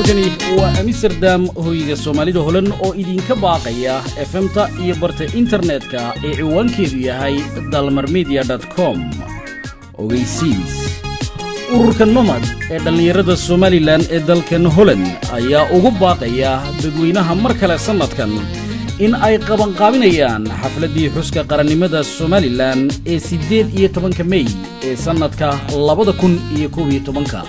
halkani waa Amsterdam hoyga Soomaalida Holan oo idinka baaqaya FM-ta iyo barta internetka ee ciwaankeedu yahay dalmarmedia.com ogeysiis ururka Nomad ee dhalinyarada Somaliland ee dalkan Holland ayaa ugu baaqaya dadweynaha mar kale sanadkan in ay qaban qaabinayaan xafladii xuska qarannimada Somaliland ee 18 May ee sanadka 2011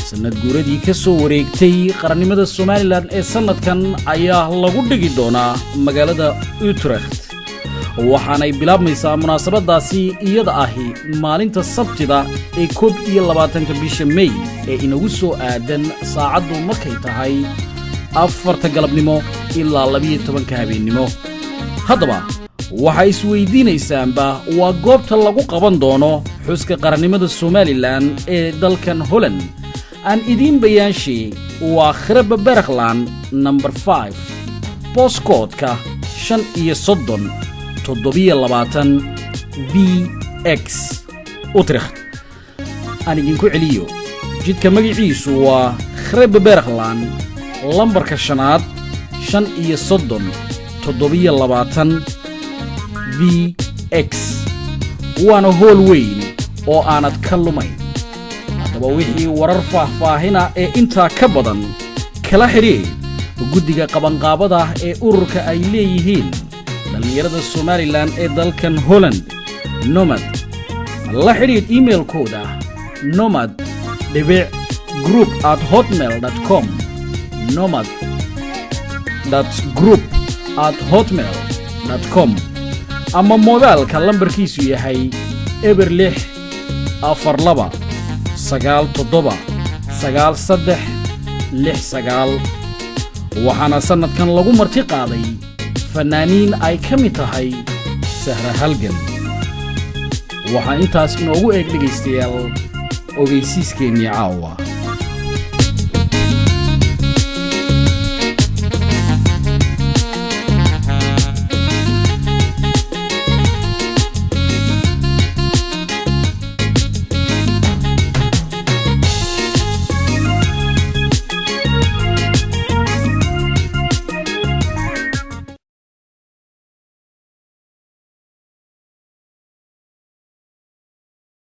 sanad guuradii ka soo wareegtay qarannimada Somaliland ee sanadkan ayaa lagu dhigi doonaa magaalada Utrecht waxaanay bilaabmaysaa munaasabadaasi iyada ahi maalinta Sabtida ee 21 bisha May ee inagu soo aadan saacadu markay tahay 4 galabnimo ilaa 12 habeenimo haddaba waxa isweydiinaysaanba waa goobta lagu qaban doono xuska qarannimada Somaliland ee dalkan Holland aan idin bayaanshay waa Khrab Bergland number 5 postcode-ka 35 720 VX Utrecht aan idinku celiyo jidka magaciisu waa Khrab Bergland lambarka 5 35 720 VX waana hool weyn oo aanad ka lumayn wixii warar faahfaahina ee inta ka badan kala xiriir guddiga qabanqaabada ee ururka ay leeyihiin dhalinyarada Somaliland ee dalkan Holland Nomad la xiriir email-kooda nomad.group@hotmail.com nomad.group@hotmail.com ama mobilka lambarkiisu yahay eber 642 9 waxaana sanadkan lagu marti qaaday fanaaniin ay ka mid tahay Sahra Halgan waxaa intaas inoogu eeg dhageystayaal ogeysiiskeenii caawa